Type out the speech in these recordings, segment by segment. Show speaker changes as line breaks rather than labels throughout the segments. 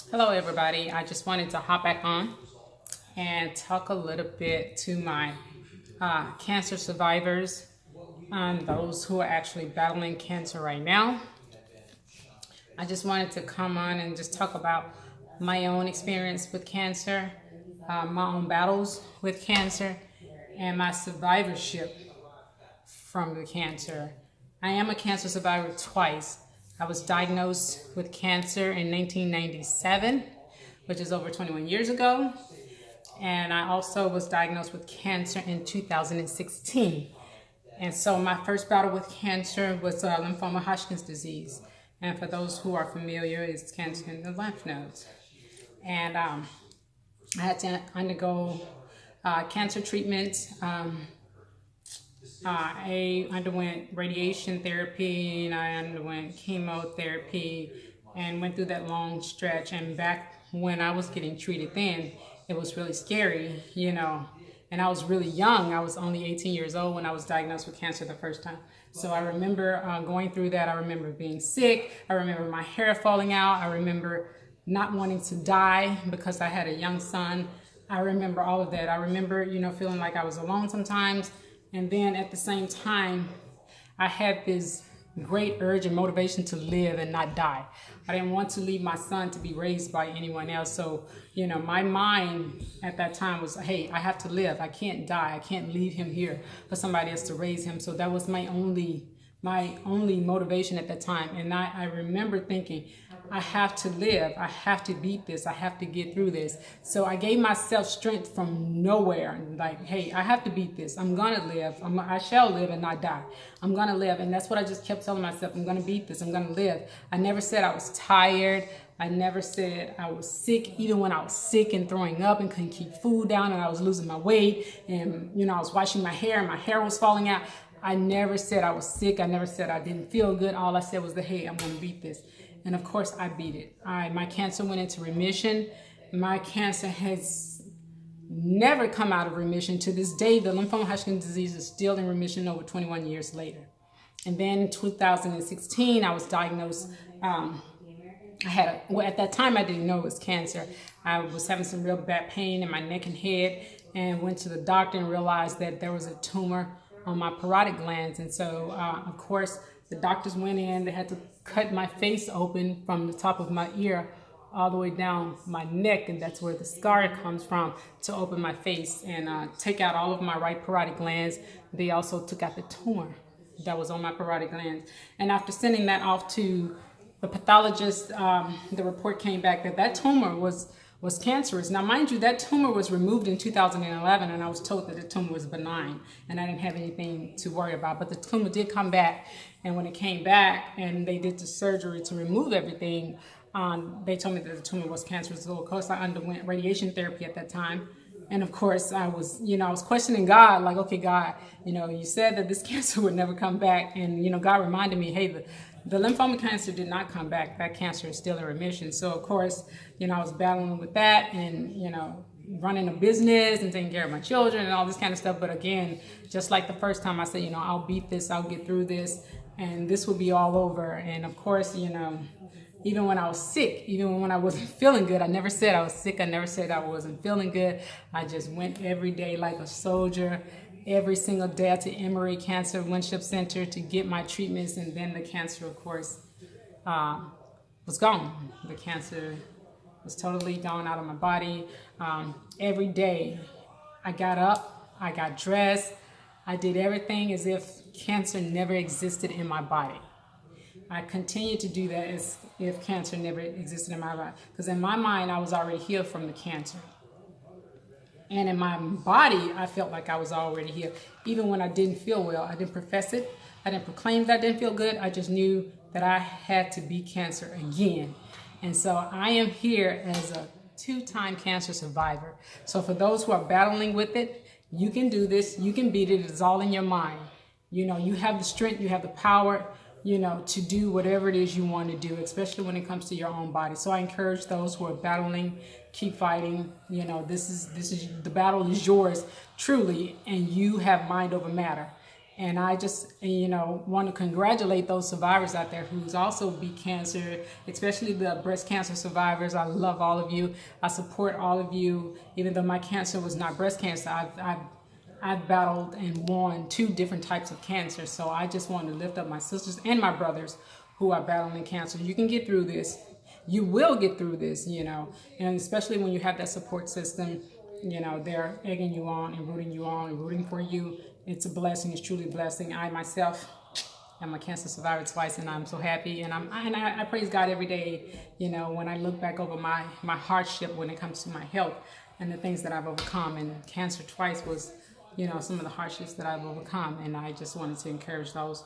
Hello, everybody. I just wanted to hop back on and talk a little bit to my cancer survivors and those who are actually battling cancer right now. I just wanted to come on and just talk about my own experience with cancer, my own battles with cancer, and my survivorship from the cancer. I am a cancer survivor twice. I was diagnosed with cancer in 1997, which is over 21 years ago. And I also was diagnosed with cancer in 2016. And so my first battle with cancer was lymphoma Hodgkin's disease. And for those who are familiar, it's cancer in the lymph nodes. And I had to undergo cancer treatment. I underwent radiation therapy and I underwent chemotherapy and went through that long stretch. And back when I was getting treated then, it was really scary, and I was really young. I was only 18 years old when I was diagnosed with cancer the first time. So I remember going through that. I remember being sick. I remember my hair falling out. I remember not wanting to die because I had a young son. I remember all of that. I remember, feeling like I was alone sometimes. And then at the same time, I had this great urge and motivation to live and not die. I didn't want to leave my son to be raised by anyone else. So, my mind at that time was, hey, I have to live. I can't die. I can't leave him here for somebody else to raise him. So that was my only motivation at that time. And I remember thinking, I have to live. I have to beat this. I have to get through this. So I gave myself strength from nowhere. Like, hey, I have to beat this. I'm going to live. I shall live and not die. I'm going to live. And that's what I just kept telling myself. I'm going to beat this. I'm going to live. I never said I was tired. I never said I was sick, even when I was sick and throwing up and couldn't keep food down and I was losing my weight and, I was washing my hair and my hair was falling out. I never said I was sick. I never said I didn't feel good. All I said was that, hey, I'm going to beat this. And of course, I beat it. My cancer went into remission. My cancer has never come out of remission. To this day, the lymphoma Hodgkin's disease is still in remission over 21 years later. And then in 2016, I was diagnosed. At that time, I didn't know it was cancer. I was having some real bad pain in my neck and head and went to the doctor and realized that there was a tumor on my parotid glands. And so, of course, the doctors went in. They had to cut my face open from the top of my ear all the way down my neck, and that's where the scar comes from, to open my face and take out all of my right parotid glands. They also took out the tumor that was on my parotid glands. And after sending that off to the pathologist, the report came back that tumor was cancerous. Now, mind you, that tumor was removed in 2011, and I was told that the tumor was benign, and I didn't have anything to worry about. But the tumor did come back, and when it came back and they did the surgery to remove everything, they told me that the tumor was cancerous. So, of course, I underwent radiation therapy at that time. And, of course, I was questioning God, like, okay, God, you said that this cancer would never come back. And, God reminded me, hey, the lymphoma cancer did not come back. That cancer is still in remission. So, of course, I was battling with that and, running a business and taking care of my children and all this kind of stuff. But again, just like the first time, I said, I'll beat this. I'll get through this. And this will be all over. And, of course, even when I was sick, even when I wasn't feeling good, I never said I was sick. I never said I wasn't feeling good. I just went every day like a soldier. Every single day to Emory Cancer Winship Center to get my treatments, and then the cancer, of course, was gone. The cancer was totally gone out of my body. Every day I got up, I got dressed, I did everything as if cancer never existed in my body. I continued to do that as if cancer never existed in my body, because in my mind I was already healed from the cancer. And in my body, I felt like I was already healed. Even when I didn't feel well, I didn't profess it. I didn't proclaim that I didn't feel good. I just knew that I had to beat cancer again. And so I am here as a 2-time cancer survivor. So for those who are battling with it, you can do this. You can beat it. It's all in your mind. You have the strength. You have the power, to do whatever it is you want to do, especially when it comes to your own body. So I encourage those who are battling, keep fighting. This is the battle is yours truly, and you have mind over matter. And I just, want to congratulate those survivors out there who's also beat cancer, especially the breast cancer survivors. I love all of you. I support all of you. Even though my cancer was not breast cancer, I've battled and won 2 different types of cancer. So I just want to lift up my sisters and my brothers who are battling cancer. You can get through this. You will get through this, and especially when you have that support system, they're egging you on and rooting for you. It's a blessing. It's truly a blessing. I myself am a cancer survivor twice, and I'm so happy. And I praise God every day, when I look back over my hardship when it comes to my health and the things that I've overcome. And cancer twice was, some of the hardships that I've overcome. And I just wanted to encourage those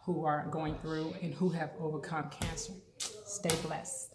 who are going through and who have overcome cancer. Stay blessed.